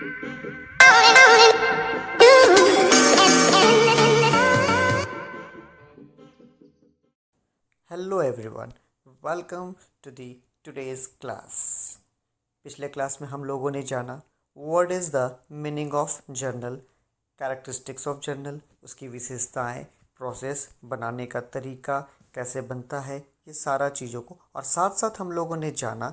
Hello everyone, welcome to the today's class. पिछले class में हम लोगों ने जाना what is the meaning of journal, characteristics of journal, उसकी विशेषताएं, प्रोसेस, बनाने का तरीका, कैसे बनता है, ये सारा चीज़ों को। और साथ साथ हम लोगों ने जाना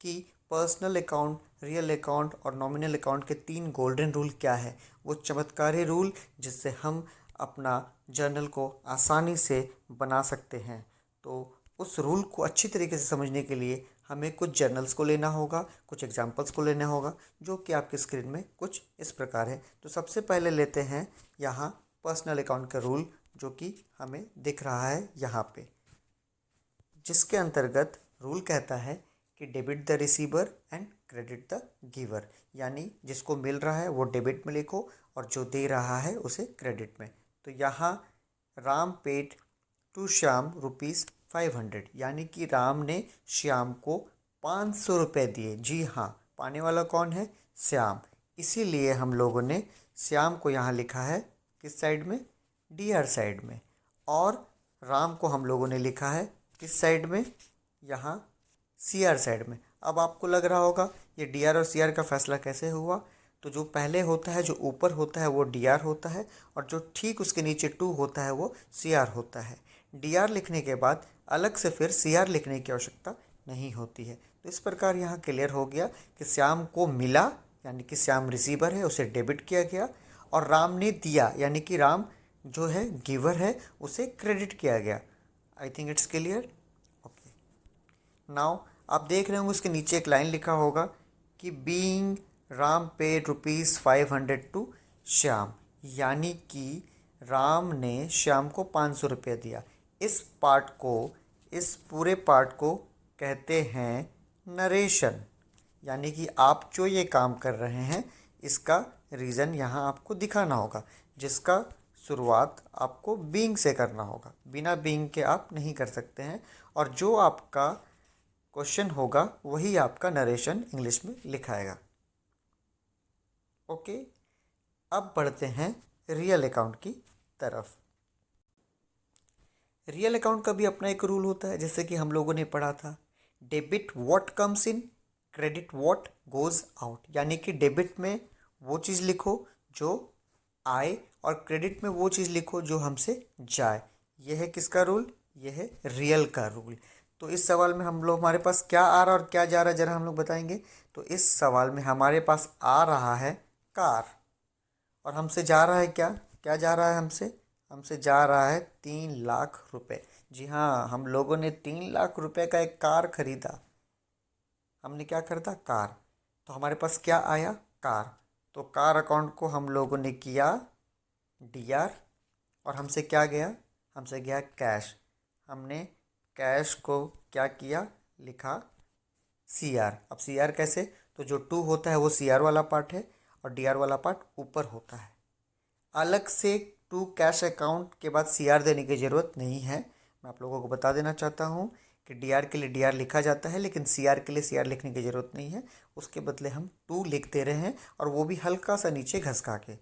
कि पर्सनल अकाउंट, रियल अकाउंट और नॉमिनल अकाउंट के 3 गोल्डन रूल क्या है, वो चमत्कारी रूल जिससे हम अपना जर्नल को आसानी से बना सकते हैं। तो उस रूल को अच्छी तरीके से समझने के लिए हमें कुछ जर्नल्स को लेना होगा, कुछ एग्जांपल्स को लेना होगा, जो कि आपके स्क्रीन में कुछ इस प्रकार है। तो सबसे पहले लेते हैं यहाँ पर्सनल अकाउंट का रूल, जो कि हमें दिख रहा है यहाँ पे, जिसके अंतर्गत रूल कहता है कि debit the receiver and credit the giver, यानी जिसको मिल रहा है वो डेबिट में लिखो और जो दे रहा है उसे क्रेडिट में। तो यहाँ राम पेड टू श्याम ₹500, यानी कि राम ने श्याम को 500 रुपये दिए। जी हाँ, पाने वाला कौन है? श्याम। इसीलिए हम लोगों ने श्याम को यहाँ लिखा है किस साइड में? डीआर साइड में। और राम को हम लोगों ने लिखा है किस साइड में? यहाँ सीआर साइड में। अब आपको लग रहा होगा ये डीआर और सीआर का फैसला कैसे हुआ। तो जो पहले होता है, जो ऊपर होता है वो डीआर होता है, और जो ठीक उसके नीचे 2 होता है वो सीआर होता है। डीआर लिखने के बाद अलग से फिर सीआर लिखने की आवश्यकता नहीं होती है। तो इस प्रकार यहाँ क्लियर हो गया कि श्याम को मिला, यानी कि श्याम रिसीवर है, उसे डेबिट किया गया, और राम ने दिया, यानी कि राम जो है गिवर है, उसे क्रेडिट किया गया। I think it's clear. Okay, now आप देख रहे होंगे उसके नीचे एक लाइन लिखा होगा कि being Ram paid ₹500 to Shyam, यानी कि राम ने श्याम को 500 रुपये दिया। इस पार्ट को, इस पूरे पार्ट को कहते हैं नरेशन, यानी कि आप जो ये काम कर रहे हैं इसका रीज़न यहाँ आपको दिखाना होगा, जिसका शुरुआत आपको बीइंग से करना होगा। बिना बीइंग के आप नहीं कर सकते हैं, और जो आपका क्वेश्चन होगा वही आपका नरेशन इंग्लिश में लिखाएगा। ओके, अब बढ़ते हैं रियल अकाउंट की तरफ। रियल अकाउंट का भी अपना एक रूल होता है, जैसे कि हम लोगों ने पढ़ा था, debit what comes in, credit what goes out, यानी कि डेबिट में वो चीज़ लिखो जो आए और क्रेडिट में वो चीज़ लिखो जो हमसे जाए। यह है किसका रूल? यह है रियल का रूल। तो इस सवाल में हम लोग, हमारे पास क्या आ रहा और क्या जा रहा है, ज़रा हम लोग बताएंगे। तो इस सवाल में हमारे पास आ रहा है कार, और हमसे जा रहा है क्या? क्या जा रहा है हमसे? हमसे जा रहा है 3 लाख रुपए। जी हाँ, हम लोगों ने 3 लाख रुपए का एक कार खरीदा। हमने क्या खरीदा? कार। तो हमारे पास क्या आया? कार। तो कार अकाउंट को हम लोगों ने किया डीआर, और हमसे क्या गया? हमसे गया कैश। हमने कैश को क्या किया? लिखा सीआर। अब सीआर कैसे? तो जो 2 होता है वो सीआर वाला पार्ट है, और डीआर वाला पार्ट ऊपर होता है। अलग से 2 कैश अकाउंट के बाद सीआर देने की ज़रूरत नहीं है। मैं आप लोगों को बता देना चाहता हूँ कि डीआर के लिए डीआर लिखा जाता है, लेकिन सीआर के लिए सीआर लिखने की ज़रूरत नहीं है। उसके बदले हम 2 लिख दे रहे हैं, और वो भी हल्का सा नीचे घसका के।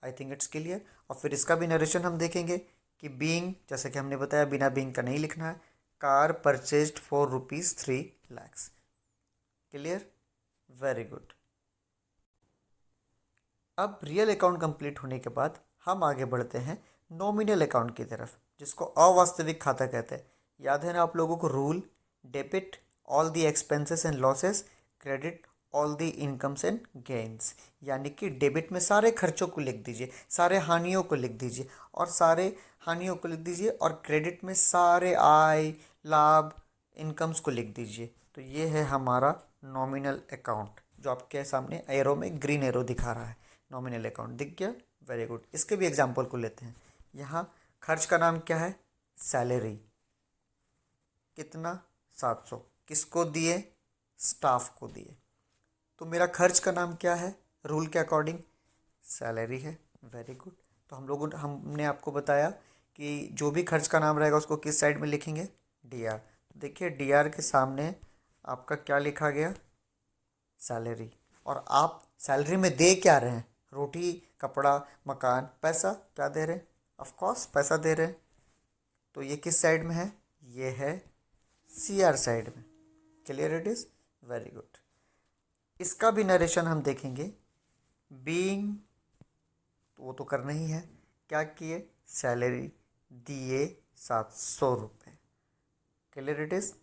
I think it's clear. और फिर इसका भी नरेशन हम देखेंगे कि बीइंग, जैसे कि हमने बताया, बिना बीइंग का नहीं लिखना है। Car purchased for ₹3 lakhs। Clear? Very good. अब रियल अकाउंट कंप्लीट होने के बाद हम आगे बढ़ते हैं नॉमिनल अकाउंट की तरफ, जिसको अवास्तविक खाता कहते हैं। याद है ना आप लोगों को rule? Debit all the expenses and losses, credit all the incomes and gains, यानी कि डेबिट में सारे खर्चों को लिख दीजिए, सारे हानियों को लिख दीजिए, और सारे हानियों को लिख दीजिए, और क्रेडिट में सारे आय, लाभ, इनकम्स को लिख दीजिए। तो ये है हमारा नॉमिनल अकाउंट, जो आपके सामने एरो में ग्रीन एरो दिखा रहा है। नॉमिनल अकाउंट दिख गया? Very good. इसके भी एग्जाम्पल को लेते हैं। यहाँ खर्च का नाम क्या है? सैलरी। कितना? 700। किसको दिए? स्टाफ को दिए। तो मेरा खर्च का नाम क्या है रूल के अकॉर्डिंग? सैलरी है। Very good. तो हमने आपको बताया कि जो भी खर्च का नाम रहेगा उसको किस साइड में लिखेंगे? डीआर। तो देखिए डीआर के सामने आपका क्या लिखा गया? सैलरी। और आप सैलरी में दे क्या रहे हैं? रोटी, कपड़ा, मकान, पैसा। क्या दे रहे हैं? ऑफ कोर्स पैसा दे रहे हैं। तो ये किस साइड में है? ये है सी आर साइड में। Clear it is? Very good. इसका भी नरेशन हम देखेंगे। बीइंग, तो वो तो करना ही है। क्या किए? सैलरी दिए 700 रुपये। Clear it is?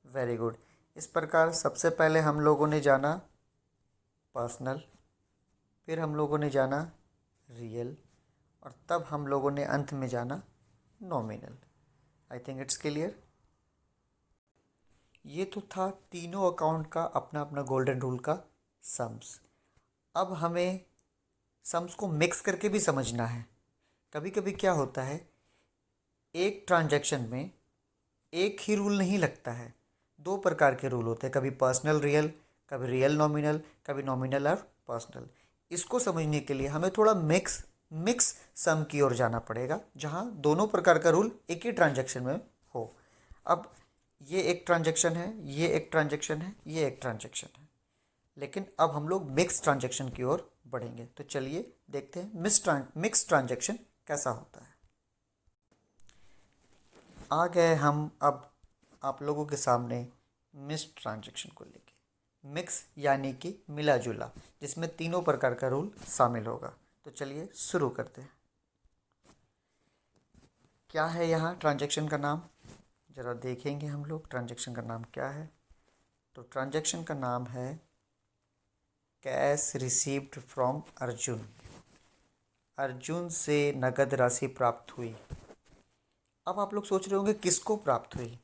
Very good. इस प्रकार सबसे पहले हम लोगों ने जाना पर्सनल, फिर हम लोगों ने जाना रियल, और तब हम लोगों ने अंत में जाना nominal. I think it's clear. ये तो था तीनों अकाउंट का अपना अपना गोल्डन रूल का सम्स। अब हमें सम्स को मिक्स करके भी समझना है। कभी कभी क्या होता है, एक ट्रांजैक्शन में एक ही रूल नहीं लगता है, दो प्रकार के रूल होते हैं, कभी पर्सनल रियल, कभी रियल नॉमिनल, कभी नॉमिनल और पर्सनल। इसको समझने के लिए हमें थोड़ा मिक्स मिक्स सम की ओर जाना पड़ेगा, जहाँ दोनों प्रकार का रूल एक ही ट्रांजैक्शन में हो। अब ये एक ट्रांजैक्शन है, ये एक ट्रांजैक्शन है, ये एक ट्रांजैक्शन है, लेकिन अब हम लोग मिक्स ट्रांजैक्शन की ओर बढ़ेंगे। तो चलिए देखते हैं मिक्स ट्रांजैक्शन कैसा होता है। आ गए हम अब आप लोगों के सामने मिक्स ट्रांजैक्शन को लेके। मिक्स यानी कि मिला जुला, जिसमें तीनों प्रकार का रूल शामिल होगा। तो चलिए शुरू करते हैं। क्या है यहाँ ट्रांजैक्शन का नाम? ज़रा देखेंगे हम लोग ट्रांजैक्शन का नाम क्या है। तो ट्रांजैक्शन का नाम है cash received from Arjun. Arjun से नगद राशि प्राप्त हुई। अब आप लोग सोच रहे होंगे किसको प्राप्त हुई?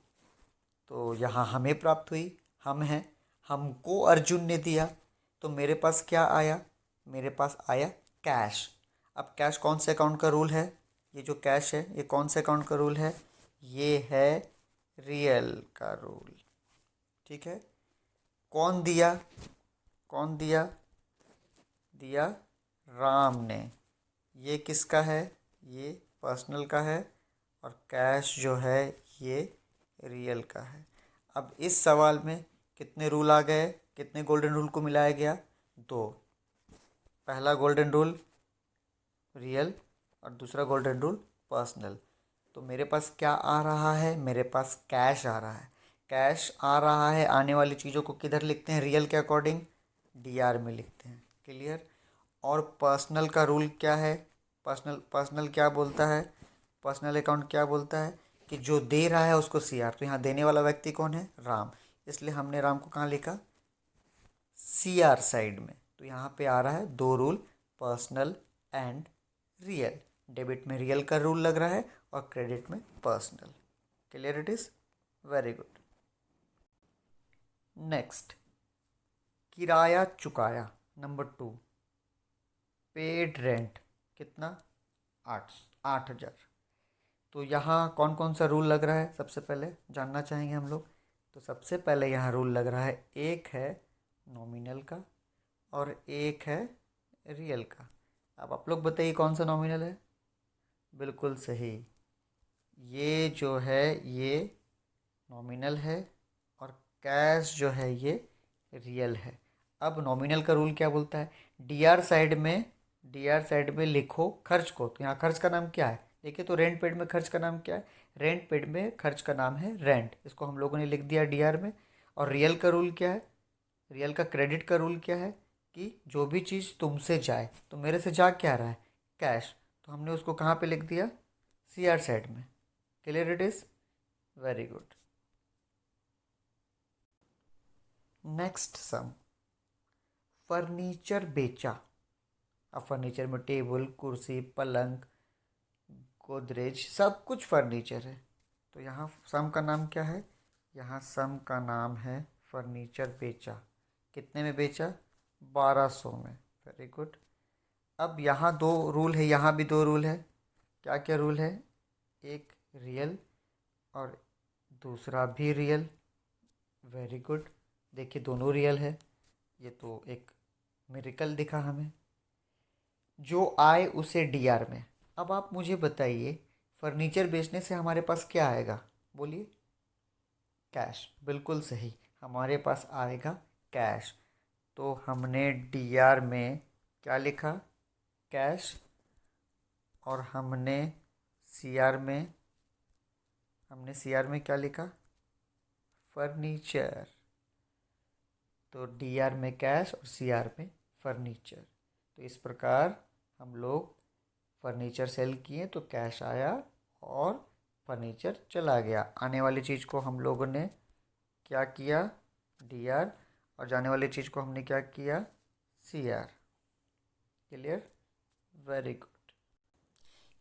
तो यहाँ हमें प्राप्त हुई, हम हैं, हमको अर्जुन ने दिया। तो मेरे पास क्या आया? मेरे पास आया कैश। अब कैश कौन से अकाउंट का रूल है? ये जो कैश है ये कौन से अकाउंट का रूल है? ये है रियल का रूल। ठीक है। कौन दिया? कौन दिया? दिया राम ने। ये किसका है? ये पर्सनल का है। और कैश जो है ये रियल का है। अब इस सवाल में कितने रूल आ गए? कितने गोल्डन रूल को मिलाया गया? दो। पहला गोल्डन रूल रियल और दूसरा गोल्डन रूल पर्सनल। तो मेरे पास क्या आ रहा है? मेरे पास कैश आ रहा है। कैश आ रहा है, आने वाली चीज़ों को किधर लिखते हैं? रियल के अकॉर्डिंग डीआर में लिखते हैं। क्लियर। और पर्सनल का रूल क्या है? पर्सनल पर्सनल क्या बोलता है? पर्सनल अकाउंट क्या बोलता है कि जो दे रहा है उसको सीआर। तो यहाँ देने वाला व्यक्ति कौन है? राम। इसलिए हमने राम को कहाँ लिखा? सीआर साइड में। तो यहाँ पे आ रहा है दो rule, personal and real. Debit में रियल का रूल लग रहा है और क्रेडिट में personal. Clear it is? Very good. Next, किराया चुकाया। Number 2, paid rent. कितना? 8,000। तो यहाँ कौन कौन सा रूल लग रहा है सबसे पहले जानना चाहेंगे हम लोग। तो सबसे पहले यहाँ रूल लग रहा है, एक है नॉमिनल का और एक है रियल का। अब आप लोग बताइए कौन सा नॉमिनल है? बिल्कुल सही, ये जो है ये नॉमिनल है और कैश जो है ये रियल है। अब नॉमिनल का रूल क्या बोलता है? डीआर साइड में, डीआर साइड में लिखो खर्च को। तो यहाँ खर्च का नाम क्या है? देखिए, तो रेंट पेड में खर्च का नाम क्या है? रेंट पेड में खर्च का नाम है रेंट। इसको हम लोगों ने लिख दिया डीआर में। और रियल का रूल क्या है? रियल का क्रेडिट का रूल क्या है कि जो भी चीज़ तुमसे जाए, तो मेरे से जा क्या रहा है? कैश। तो हमने उसको कहाँ पे लिख दिया? सी आर साइड में। Clear it is? Very good. Next sum, furniture बेचा। अब फर्नीचर में टेबल, कुर्सी, पलंग, गोदरेज, सब कुछ फर्नीचर है। तो यहाँ सम का नाम क्या है? यहाँ सम का नाम है फर्नीचर बेचा। कितने में बेचा? 1200 में। Very good. अब यहाँ दो रूल है, यहाँ भी दो रूल है। क्या क्या रूल है? एक रियल और दूसरा भी रियल। Very good. देखिए दोनों रियल है। ये तो एक मिरेकल दिखा हमें। जो आए उसे डीआर में। अब आप मुझे बताइए, फर्नीचर बेचने से हमारे पास क्या आएगा? बोलिए। कैश। बिल्कुल सही, हमारे पास आएगा कैश। तो हमने डी आर में क्या लिखा, कैश, और हमने सी आर में क्या लिखा, फर्नीचर। तो डी आर में कैश और सी आर में फर्नीचर। तो इस प्रकार हम लोग फर्नीचर सेल किए तो कैश आया और फर्नीचर चला गया। आने वाली चीज़ को हम लोगों ने क्या किया, डी आर, और जाने वाली चीज़ को हमने क्या किया, C R. Clear, very good.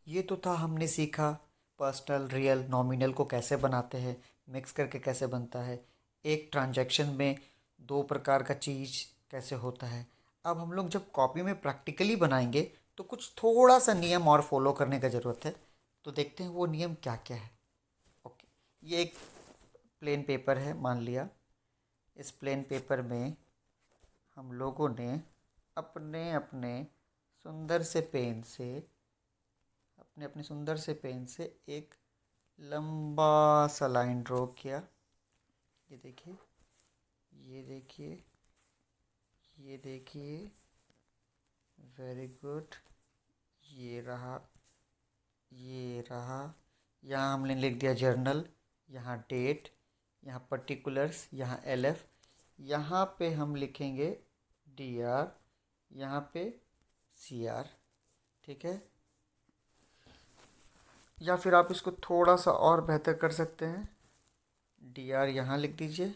ये तो था, हमने सीखा पर्सनल, रियल, नॉमिनल को कैसे बनाते हैं, मिक्स करके कैसे बनता है, एक ट्रांजैक्शन में दो प्रकार का चीज़ कैसे होता है। अब हम लोग जब कॉपी में प्रैक्टिकली बनाएंगे तो कुछ थोड़ा सा नियम और फॉलो करने का ज़रूरत है। तो देखते हैं वो नियम क्या क्या है। ओके, ये एक प्लेन पेपर है मान लिया। इस प्लेन पेपर में हम लोगों ने अपने अपने सुंदर से पेन से अपने अपने सुंदर से पेन से एक लंबा सा लाइन ड्रॉ किया। ये देखिए, ये देखिए, ये देखिए, वेरी गुड। ये रहा, ये रहा। यहाँ हमने लिख दिया जर्नल, यहाँ डेट, यहाँ पर्टिकुलर्स, यहाँ एल एफ। यहाँ पे हम लिखेंगे डी आर, यहाँ पे सी आर। ठीक है, या फिर आप इसको थोड़ा सा और बेहतर कर सकते हैं। डी आर यहाँ लिख दीजिए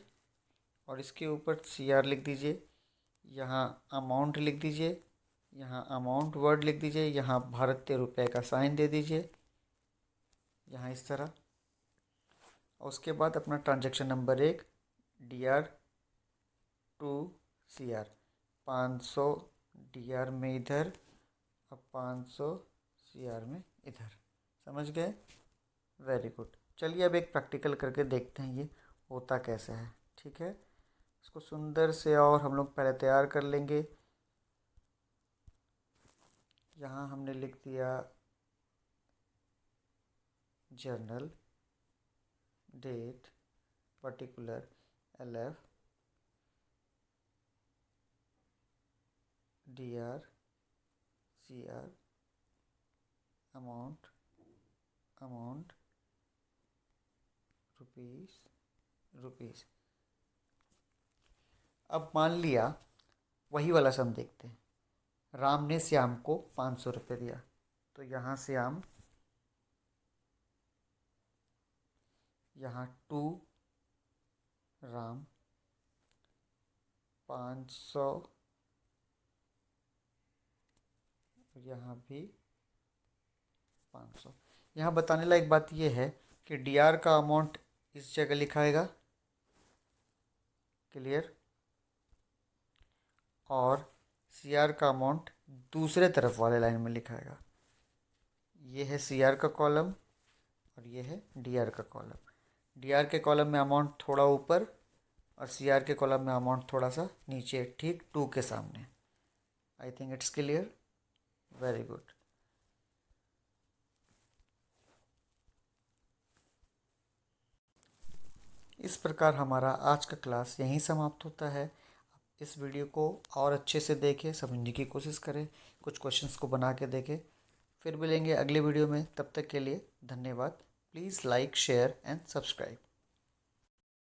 और इसके ऊपर सी आर लिख दीजिए। यहाँ अमाउंट लिख दीजिए, यहाँ अमाउंट वर्ड लिख दीजिए, यहाँ भारतीय रुपए का साइन दे दीजिए, यहाँ इस तरह। और उसके बाद अपना transaction number 1, D R to C R, 500 D R में इधर और 500 सी आर में इधर। समझ गए, वेरी गुड। चलिए अब एक प्रैक्टिकल करके देखते हैं ये होता कैसे है। ठीक है, इसको सुंदर से और हम लोग पहले तैयार कर लेंगे। यहाँ हमने लिख दिया journal, date, particular, L F, D R, C R, amount, amount, rupees, rupees. अब मान लिया वही वाला सम देखते हैं। राम ने श्याम को 500 रुपये दिया, तो यहाँ श्याम, यहाँ टू राम, 500, यहाँ भी 500। यहाँ बताने लायक बात यह है कि डी आर का अमाउंट इस जगह लिखाएगा, क्लियर, और सी आर का अमाउंट दूसरे तरफ वाले लाइन में लिखाएगा। ये है सी आर का कॉलम और ये है डी आर का कॉलम। डी आर के कॉलम में अमाउंट थोड़ा ऊपर और सी आर के कॉलम में अमाउंट थोड़ा सा नीचे, ठीक 2 के सामने। I think it's clear, very good. इस प्रकार हमारा आज का क्लास यहीं समाप्त होता है। इस वीडियो को और अच्छे से देखें, समझने की कोशिश करें, कुछ क्वेश्चंस को बना के देखें। फिर मिलेंगे अगले वीडियो में, तब तक के लिए धन्यवाद। Please like, share and subscribe.